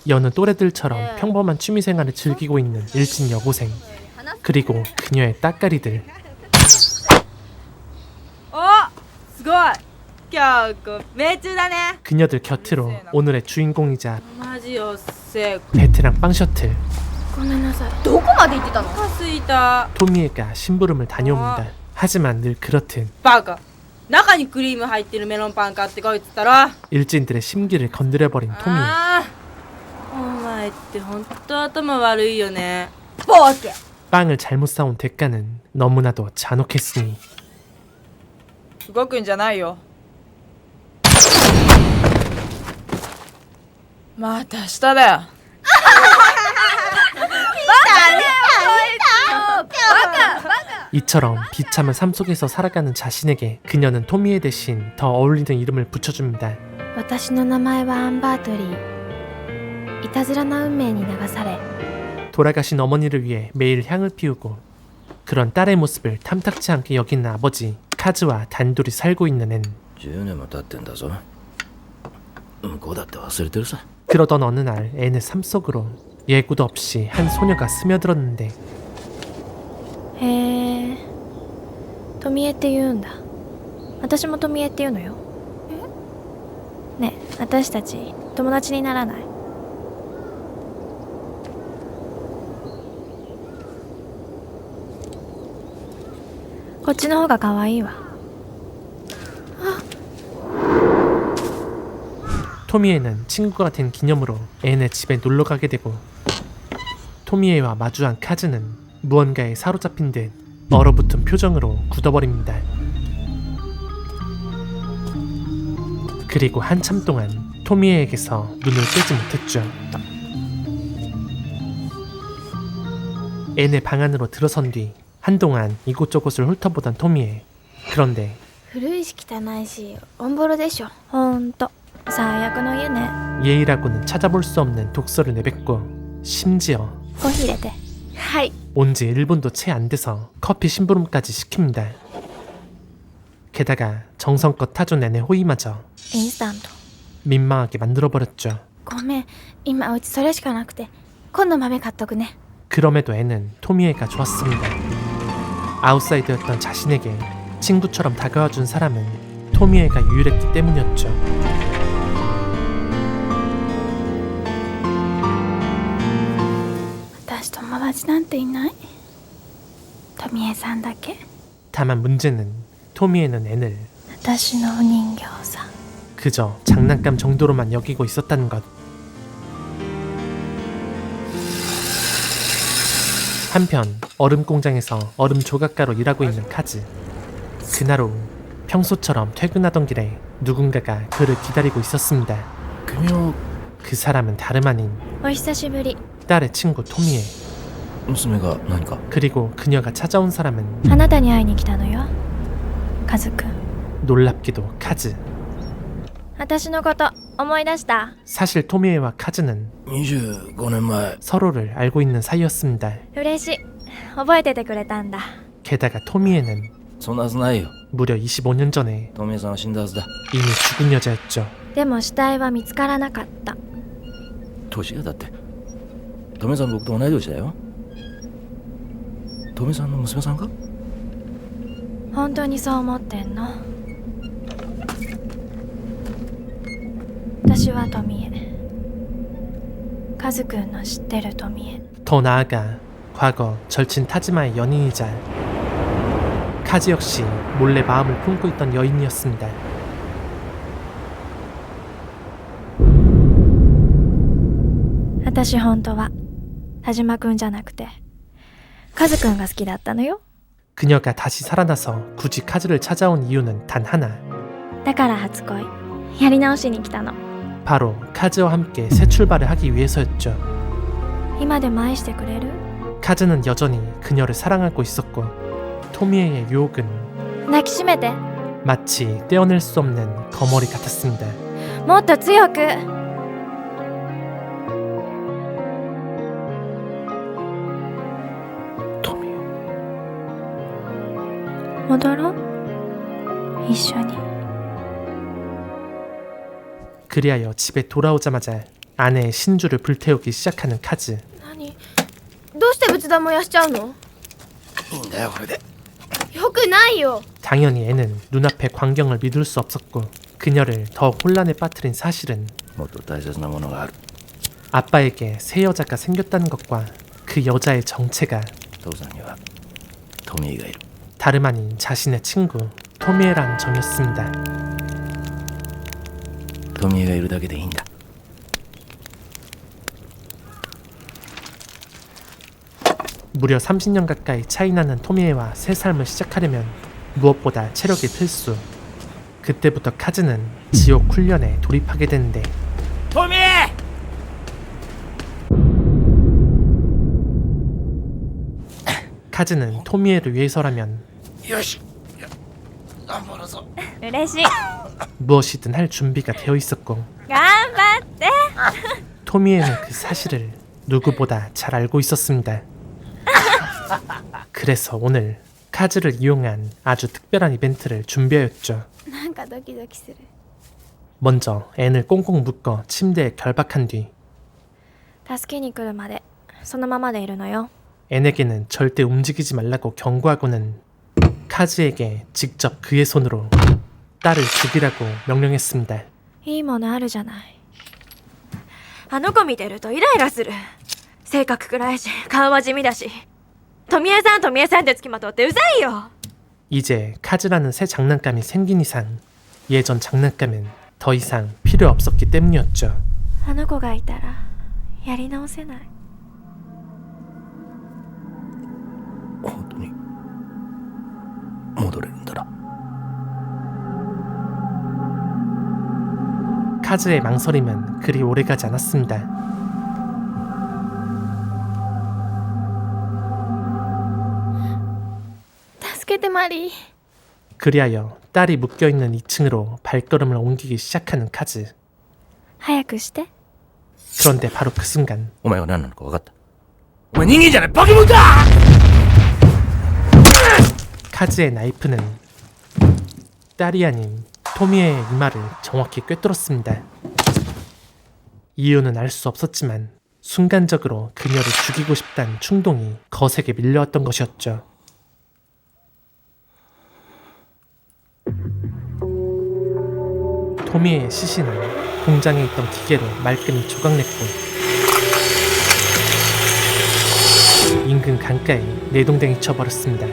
여느 또래들처럼 평범한 취미생활을 즐기고 있는 일진 여고생, 그리고 그녀의 따까리들. すごい今日命中だね 그녀들 곁으로 오늘의 주인공이자 マジよっせ 베테랑 빵셔틀 ごめんなさい。どこまで行ってたの？お腹すいた 토미에가 심부름을 다녀옵니다. 하지만 늘 그렇듯 バカ中にクリーム入ってるメロンパン買ってこいっつったろ 일진들의 심기를 건드려버린 토미. あーお前ってほんと頭悪いよねボーケ 빵을 잘못 사온 대가는 너무나도 잔혹했으니 動くんじゃないよまた下だよ 이처럼 비참한 삶 속에서 살아가는 자신에게 그녀는 토미에 대신 더 어울리는 이름을 붙여줍니다. 私の名前はアンバートリー。いたずらな運命に流され、 돌아가신 어머니를 위해 매일 향을 피우고 그런 딸의 모습을 탐탁치 않게 여기는 아버지 카즈와 단둘이 살고 있는 앤. 10年も経ってんだぞ。向こうだって忘れてるさ。 그러던 어느 날 앤의 삶 속으로 예고도 없이 한 소녀가 스며들었는데 へえ、トミエって言うんだ。私もトミエって言うのよ。ねえ、私たち友達にならない？こっちの方が可愛いわ。 토미에는 친구가 된 기념으로 앤의 집에 놀러 가게 되고 토미에와 마주한 카즈는 무언가에 사로잡힌 듯 얼어붙은 표정으로 굳어버립니다. 그리고 한참 동안 토미에에게서 눈을 떼지 못했죠. 앤의 방 안으로 들어선 뒤 한동안 이곳저곳을 훑어보던 토미에. 그런데 古いし汚いし、オンボロでしょ。ほんと、最悪の家ね。 예의라고는 찾아볼 수 없는 독서를 내뱉고 심지어 コーヒー入れて。はい。 온지 1분도 채 안 돼서 커피 심부름까지 시킵니다. 게다가 정성껏 타준 앤의 호의마저 インスタント。 민망하게 만들어버렸죠. ごめん、今うちそれしかなくて。今度豆買っとくね。 그럼에도 앤은 토미에가 좋았습니다. 아웃사이더였던 자신에게 친구처럼 다가와준 사람은 토미에가 유일했기 때문이었죠.私友達なんていない？トミエさんだけ？ 다만 문제는 토미에는 앤을 私のお人形さん。 그저 장난감 정도로만 여기고 있었다는 것. 한편 얼음 공장에서 얼음 조각가로 일하고 있는 카즈. 그날 오후 평소처럼 퇴근하던 길에 누군가가 그를 기다리고 있었습니다. 君は 그 사람은 다름 아닌 お久しぶり。 딸의 친구 토미에. 娘が何か 그리고 그녀가 찾아온 사람은 あなたに会いに来たのよ。カズくん。 놀랍게도 카즈. 私のこと思い出した？ 사실 토미에와 카즈는 25年前 서로를 알고 있는 사이였습니다. 嬉しい。覚えててくれたんだ。 게다가 토미에는 そんなはずないよ。 무려 25년 전에 トミエさんは死んだはずだ。 이미 죽은 여자였죠. でも死体は見つからなかった。年がだって。トミエさん僕と同い年だよ。トミエさんの娘さんか？本当にそう思ってんの？私はトミエ。カズくんの知ってるトミエ。 더 나아가 과거 절친 타지마의 연인이자 카즈 역시 몰래 마음을 품고 있던 여인이었습니다. 私本当は田島くんじゃなくてカズくんが好きだったのよ。 그녀가 다시 살아나서 굳이 카즈를 찾아온 이유는 단 하나. だから初恋やり直しに来たの。 바로 카즈와 함께 새 출발을 하기 위해서였죠. 今でも愛してくれる？ 카즈는 여전히 그녀를 사랑하고 있었고 토미에의 유혹은 抱きしめて。 마치 떼어낼 수 없는 거머리 같았습니다. もっと強く。 トミエ。戻ろう。一緒に。 그리하여 집에 돌아오자마자 아내의 신주를 불태우기 시작하는 카즈. 何どうして仏壇燃やしちゃうの？いいんだよこれで。よくないよ。 당연히 애는 눈앞의 광경을 믿을 수 없었고 그녀를 더 혼란에 빠뜨린 사실은 もっと大切なものがある。 아빠에게 새 여자가 생겼다는 것과 그 여자의 정체가 父さんにはトミーがいる。 다름 아닌 자신의 친구 토미에라는 점이었습니다. トミーがいるだけでいいんだ。 무려 30년 가까이 차이나는 토미에와 새 삶을 시작하려면 무엇보다 체력이 필수. 그때부터 카즈는 지옥 훈련에 돌입하게 되는데 トミー 카즈는 토미에를 위해서라면 よし頑張るぞ。嬉しい。 무엇이든 할 준비가 되어 있었고 頑張って。 토미에는 그 사실을 누구보다 잘 알고 있었습니다. 그래서 오늘 카즈를 이용한 아주 특별한 이벤트를 준비하였죠. なんかドキドキする。 먼저 앤을 꽁꽁 묶어 침대에 결박한 뒤 助けに来るまでそのままでいるのよ。 앤에게는 절대 움직이지 말라고 경고하고는 카즈에게 직접 그의 손으로 딸을 죽이라고 명령했습니다. いいものあるじゃない。あの子見てるとイライラする。性格暗いし顔は地味だし、富江さんってつきまとってうざいよ。 이제 카즈라는 새 장난감이 생긴 이상 예전 장난감은 더 이상 필요 없었기 때문이었죠. あの子がいたらやり直せない。本当に戻れるんだな。 카즈의 망설임은 그리 오래가지 않았습니다. 그리하여 딸이 묶여있는 2층으로 발걸음을 옮기기 시작하는 카즈. 早くして。 그런데 바로 그 순간 お前は何なのか分かった？お前人間じゃないバケモンだ！ 카즈의 나이프는 딸이 아닌 토미의 이마를 정확히 꿰뚫었습니다. 이유는 알 수 없었지만 순간적으로 그녀를 죽이고 싶다는 충동이 거세게 밀려왔던 것이었죠. 토미의 시신은 공장에 있던 기계로 말끔히 조각냈고 인근 강가에 내동댕이 쳐버렸습니다.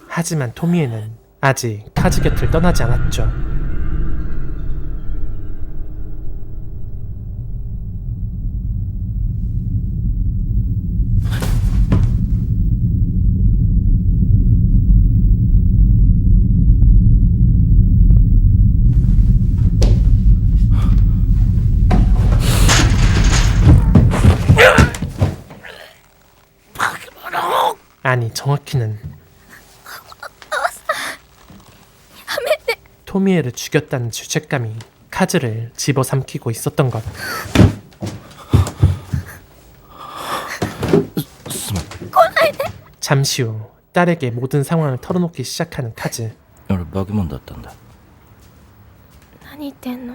하지만 토미에는 아직 카즈 곁을 떠나지 않았죠. 아니 정확히는 토미에를 죽였다는 죄책감이 카즈를 집어삼키고 있었던 것. 잠시 후 딸에게 모든 상황을 털어놓기 시작하는 카즈. 俺バケモンだったんだ。何言ってんの？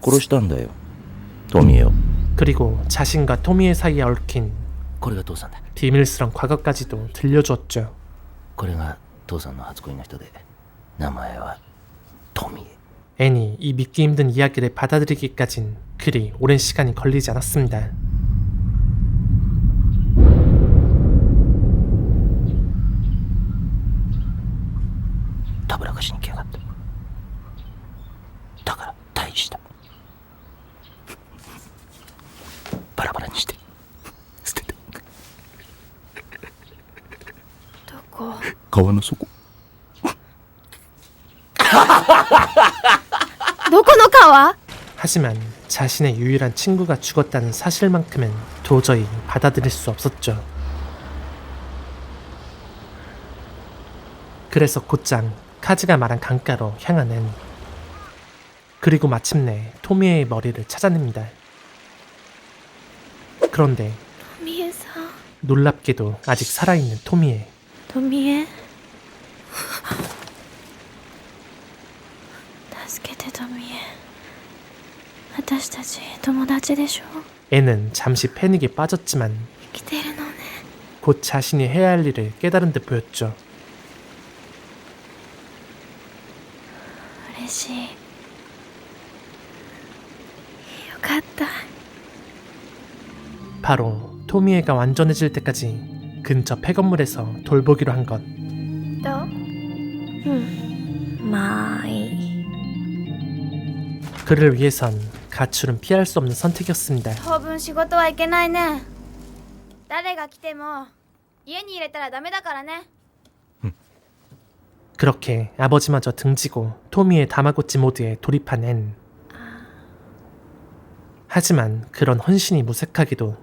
殺したんだよトミーを。 그리고 자신과 토미에 사이에 얽힌 これが父さんだ。 비밀스런 과거까지도 들려주었죠. これが父さんの初恋の人で名前はトミー。 앤이 이 믿기 힘든 이야기를 받아들이기까진 그리 오랜 시간이 걸리지 않았습니다. 더블하고しに来やがった。だから退治した。バラバラにして捨てた。どこ？川の底。どこの川？ 하지만 자신의 유일한 친구가 죽었다는 사실만큼은 도저히 받아들일 수 없었죠. 그래서 곧장 카즈가 말한 강가로 향하는. 그리고 마침내 토미에의 머리를 찾아냅니다. 그런데 富江さん 놀랍게도 아직 살아있는 토미에. 富江助けて富江私たち友達でしょ 애는 잠시 패닉에 빠졌지만 生きてるのね 곧 자신이 해야 할 일을 깨달은 듯 보였죠. 嬉しいよかった 바로 토미에가 완전해질 때까지 근처 폐건물에서 돌보기로 한 것. どうまあいい 그를 위해선 가출은 피할 수 없는 선택이었습니다. 当分仕事は行けないね。誰が来ても家に入れたらダメだからね。 그렇게 아버지마저 등지고 토미의 다마고치 모드에 돌입한 앤. 하지만 그런 헌신이 무색하게도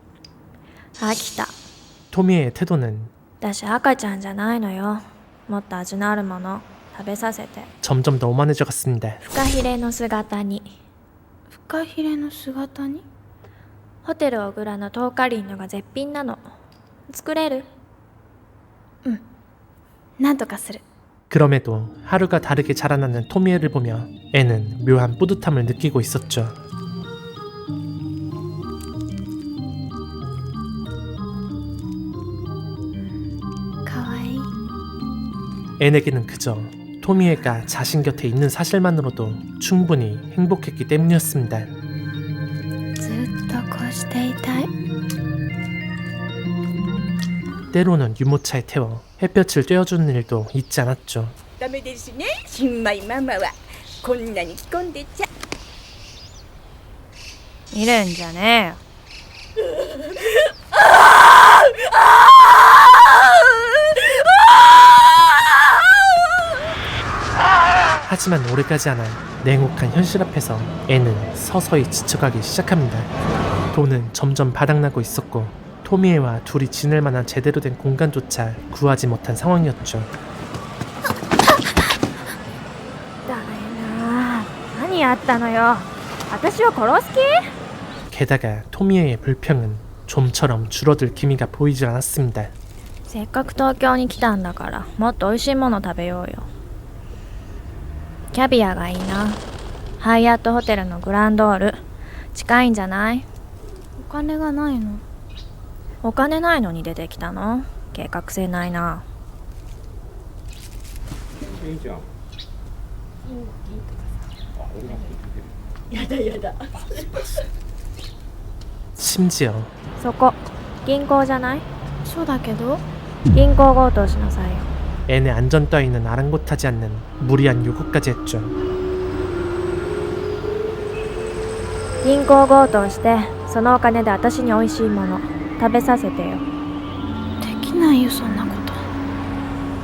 飽きた 토미의 태도는 私赤ちゃんじゃないのよもっと味のあるもの食べさせて 점점 더 오만해져 갔습니다. フカヒレの姿にフカヒレの姿にホテル小倉のトーカリンのが絶品なの作れるなんとかする。 그럼에도 하루가 다르게 자라나는 토미에를 보며 앤은 묘한 뿌듯함을 느끼고 있었죠. 가와이. 앤에게는 그저 토미에가 자신 곁에 있는 사실만으로도 충분히 행복했기 때문이었습니다. ずっとこうしていたい。 때로는 유모차에 태워 햇볕을 쬐어주는 일도 잊지 않았죠. ダメですね新米ママはこんなに着込んでちゃいるんじゃねえよ 하지만 오래가지 않아 냉혹한 현실 앞에서 앤은 서서히 지쳐가기 시작합니다. 돈은 점점 바닥나고 있었고 토미에와 둘이 지낼 만한 제대로 된 공간조차 구하지 못한 상황이었죠. だよな何やったのよ私を殺す気 게다가 토미에의 불평은 좀처럼 줄어들 기미가 보이질 않았습니다. せっかく東京に来たんだからもっと美味しいもの食べようよキャビアがいいなハイアットホテルのグランドール近いんじゃないお金がないの。お金ないのに出てきたの計画性ないな 심지어 そこ銀行じゃないそうだけど。銀行強盗しなさいよ 앤의 안전 따위는 아랑곳하지 않는 무리한 요구까지 했죠. 銀行強盗してそのお金で私に美味しいもの食べさせてよできないよそんなこと。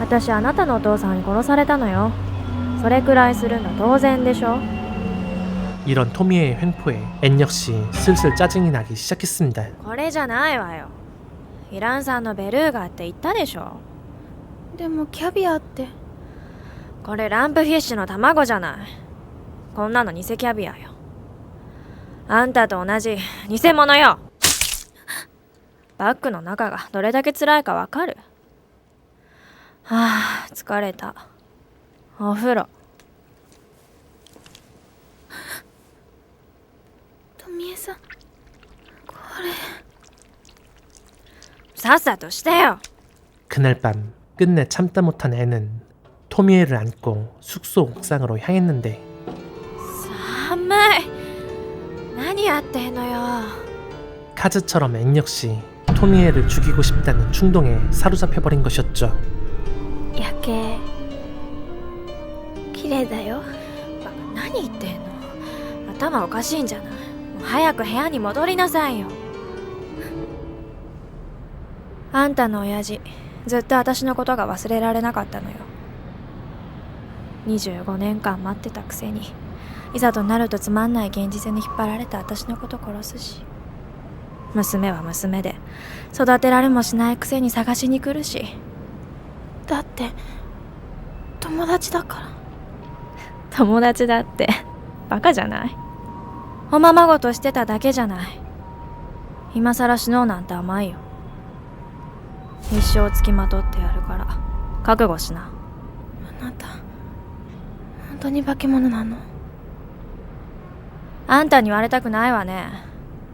私あなたのお父さんに殺されたのよそれくらいするの当然でしょ 이런 토미에의 횡포에 앤 역시 슬슬 짜증이 나기 시작했습니다. これじゃないわよイラン産のベルーガって言ったでしょでもキャビアって。これランプフィッシュの卵じゃないこんなの偽キャビアよあんたと同じ偽物よバッグの中がどれだけ辛いかわかるはあ疲れたお風呂富江さん、これ。さっさとしてよ 그날 밤 끝내 참다 못한 앤은 토미에를 안고 숙소 옥상으로 향했는데 寒い何やってんのよ 카즈처럼 앤 역시 토미에를 죽이고 싶다는 충동에 사로잡혀버린 것이었죠. 夜景綺麗だよ。バカ何言ってんの頭おかしいんじゃないもう早く部屋に戻りなさいよあんたの親父ずっと私のことが忘れられなかったのよ25年間待ってたくせにいざとなるとつまんない現実に引っ張られた私のこと殺すし娘は娘で育てられもしないくせに探しに来るしだって友達だから。友達だってバカじゃない。おままごとしてただけじゃない。今さら死のうなんて甘いよ。一生つきまとってやるから覚悟しな。あなた本当に化け物なの？あんたに言われたくないわね。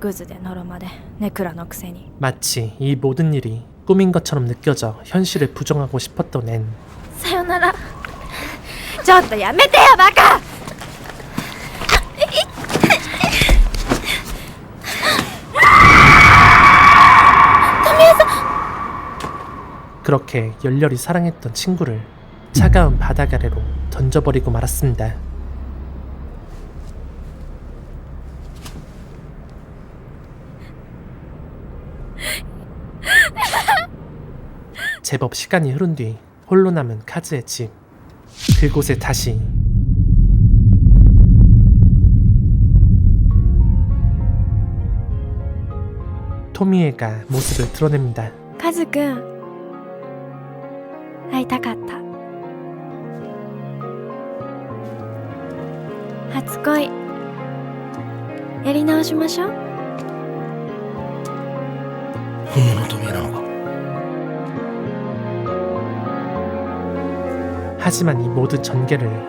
グズでノロマでネクラのくせに。 마치 이 모든 일이 꿈인 것처럼 느껴져 현실을 부정하고 싶었던 앤. さよなら。ちょっとやめてよバカ。그렇게 열렬히 사랑했던 친구를 차가운 바닥 아래로 던져버리고 말았습니다. 제법 시간이 흐른 뒤 홀로 남은 카즈의 집. 그곳에 다시 토미에가 모습을 드러냅니다. カズくん会いたかった。初恋やり直しましょう。本物のトミーなのか？ 하지만 이 모든 전개를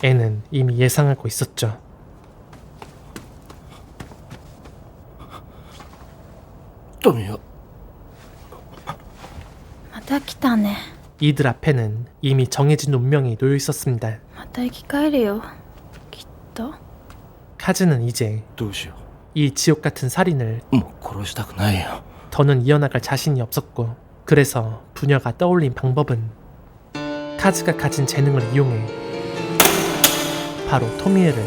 애는 이미 예상하고 있었죠. トミーはまた来たね。 이들 앞에는 이미 정해진 운명이 놓여 있었습니다. また生き返るよきっと。 카즈는 이제 どうしよ 이 지옥 같은 살인을 う。もう殺したくないよ。 더는 이어나갈 자신이 없었고, 그래서 부녀가 떠올린 방법은 카즈가 가진 재능을 이용해 바로 토미에를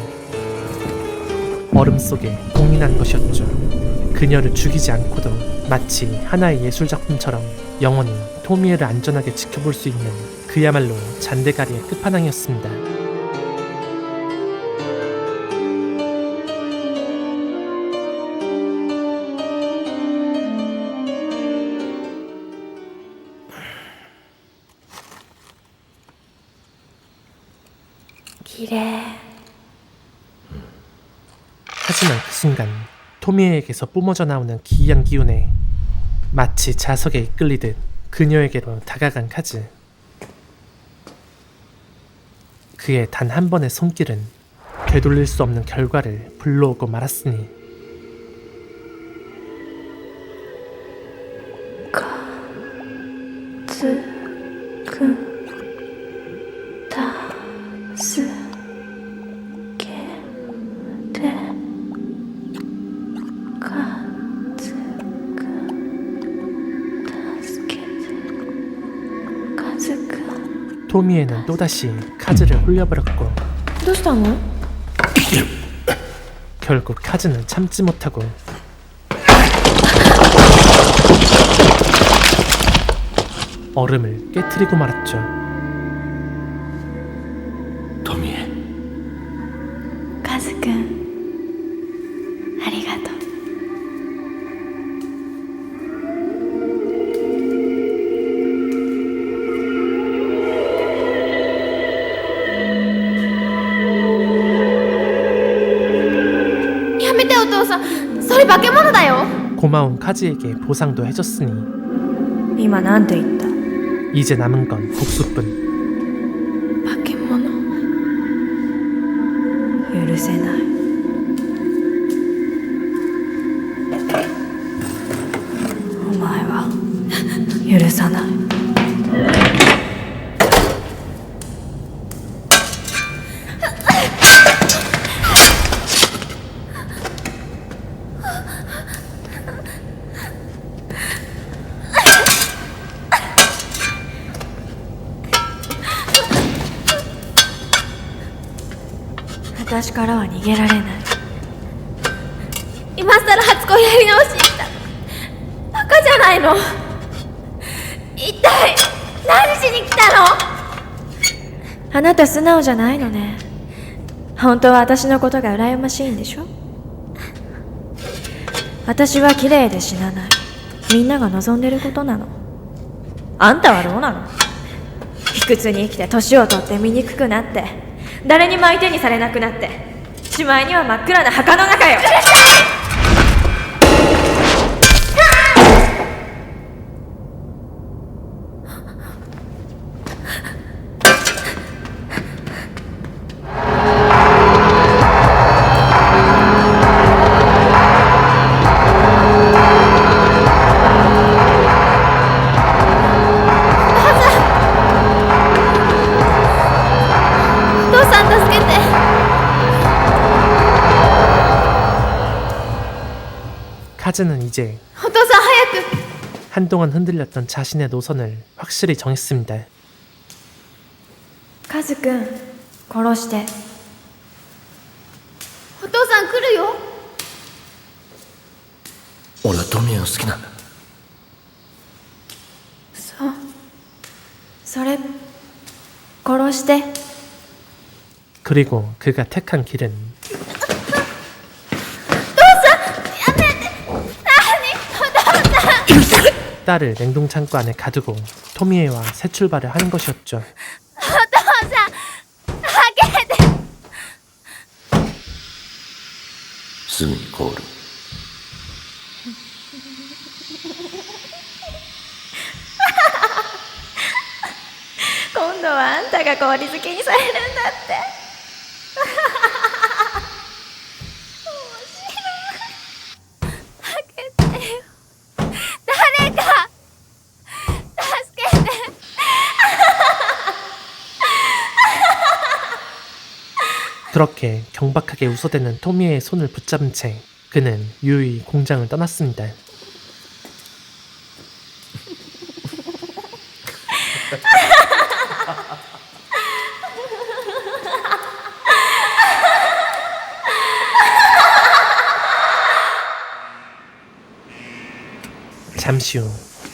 얼음 속에 봉인한 것이었죠. 그녀를 죽이지 않고도 마치 하나의 예술작품처럼 영원히 토미에를 안전하게 지켜볼 수 있는 그야말로 잔대가리의 끝판왕이었습니다. 하지만 그 순간 토미에에게서 뿜어져 나오는 기이한 기운에 마치 자석에 이끌리듯 그녀에게로 다가간 카즈. 그의 단 한 번의 손길은 되돌릴 수 없는 결과를 불러오고 말았으니. 토미에는 또다시 카즈를 홀려버렸고 どうしたの？ 결국 카즈는 참지 못하고 얼음을 깨트리고 말았죠. トミー、カズくんありがとう。やめてお父さん、それ化け物だよ。 고마운 카즈에게 보상도 해줬으니 今なんて言った？ 이제 남은 건 복수뿐. 化け物。許せない。お前は許さない。私からは逃げられない。今さら初恋やり直しに来た。バカじゃないの。一体何しに来たの？あなた素直じゃないのね。本当は私のことが羨ましいんでしょ？私は綺麗で死なない。みんなが望んでることなの。あんたはどうなの？卑屈に生きて年を取って醜くなって誰にも相手にされなくなってしまいには真っ暗な墓の中よ。お父さん助けて。 카즈는 이제 お父さん早く。 한동안 흔들렸던 자신의 노선을 확실히 정했습니다. カズくん殺して。お父さん来るよ。俺は富江が好きなんだ。そうそれ殺して。 그리고 그가 택한 길은 딸을 냉동창고 안에 가두고 토미에와 새 출발을 하는 것이었죠. お父さん開けて。すぐに凍る。今度はあんたが氷漬けにされるんだって。誰か助けて。 그렇게 경박하게 웃어대는 토미에의 손을 붙잡은 채 그는 유유히 공장을 떠났습니다. 잠시 후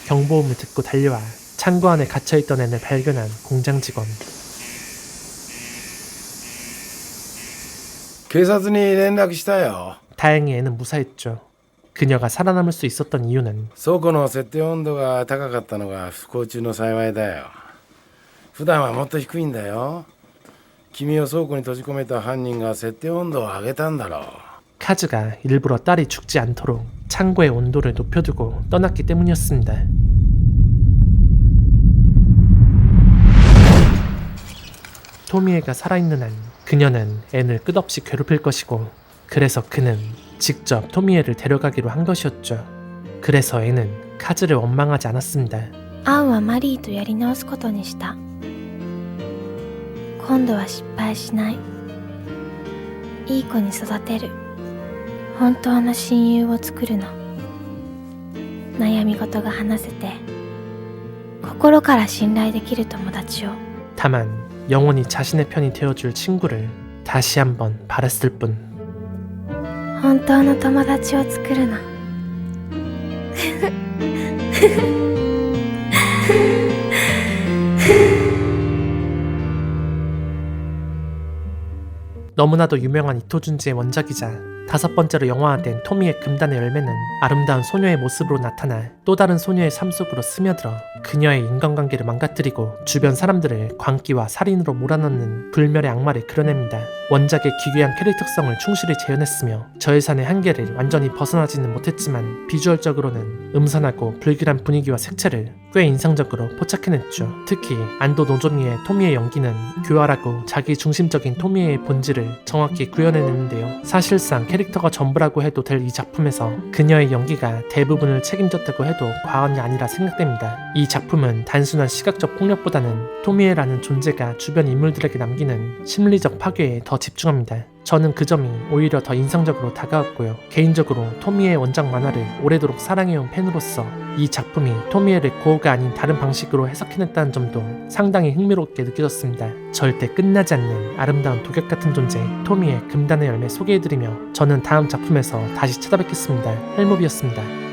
경보음을 듣고 달려와 창고 안에 갇혀있던 애를 발견한 공장 직원. 警察に連絡したよ。 다행히 애는 무사했죠. 그녀가 살아남을 수 있었던 이유는 倉庫の設定温度が高かったのが不幸中の幸いだよ。普段はもっと低いんだよ。君を倉庫に閉じ込めた犯人が設定温度を上げたんだろう。 카즈가 일부러 딸이 죽지 않도록 창고의 온도를 높여두고 떠났기 때문이었습니다. 토미에가 살아있는 한 그녀는 앤을 끝없이 괴롭힐 것이고 그래서 그는 직접 토미에를 데려가기로 한 것이었죠. 그래서 앤은 카즈를 원망하지 않았습니다. アンはマリーとやり直すことにした。今度は失敗しない。いい子に育てる。本当の親友を作るの。悩み事が話せて心から信頼できる友達を。 다만 영원히 자신의 편이 되어줄 친구를 다시 한번 바랬을 뿐. 本当の友達を作るの。 너무나도 유명한 이토준지의 원작이자 5번째로 영화화된 토미의 금단의 열매는 아름다운 소녀의 모습으로 나타나 또 다른 소녀의 삶 속으로 스며들어 그녀의 인간관계를 망가뜨리고 주변 사람들을 광기와 살인으로 몰아넣는 불멸의 악마를 그려냅니다. 원작의 기괴한 캐릭터성을 충실히 재현했으며 저예산의 한계를 완전히 벗어나지는 못했지만 비주얼적으로는 음산하고 불길한 분위기와 색채를 꽤 인상적으로 포착해냈죠. 특히 안도 노조미의 토미의 연기는 교활하고 자기중심적인 토미의 본질을 정확히 구현해내는데요. 사실상 캐릭터가 전부라고 해도 될 이 작품에서 그녀의 연기가 대부분을 책임졌다고 해도 과언이 아니라 생각됩니다. 이 작품은 단순한 시각적 폭력보다는 토미에라는 존재가 주변 인물들에게 남기는 심리적 파괴에 더 집중합니다. 저는 그 점이 오히려 더 인상적으로 다가왔고요. 개인적으로 토미의 원작 만화를 오래도록 사랑해온 팬으로서 이 작품이 토미에를 고어가 아닌 다른 방식으로 해석해냈다는 점도 상당히 흥미롭게 느껴졌습니다. 절대 끝나지 않는 아름다운 독약 같은 존재 토미의 금단의 열매 소개해드리며 저는 다음 작품에서 다시 찾아뵙겠습니다. 헬모비였습니다.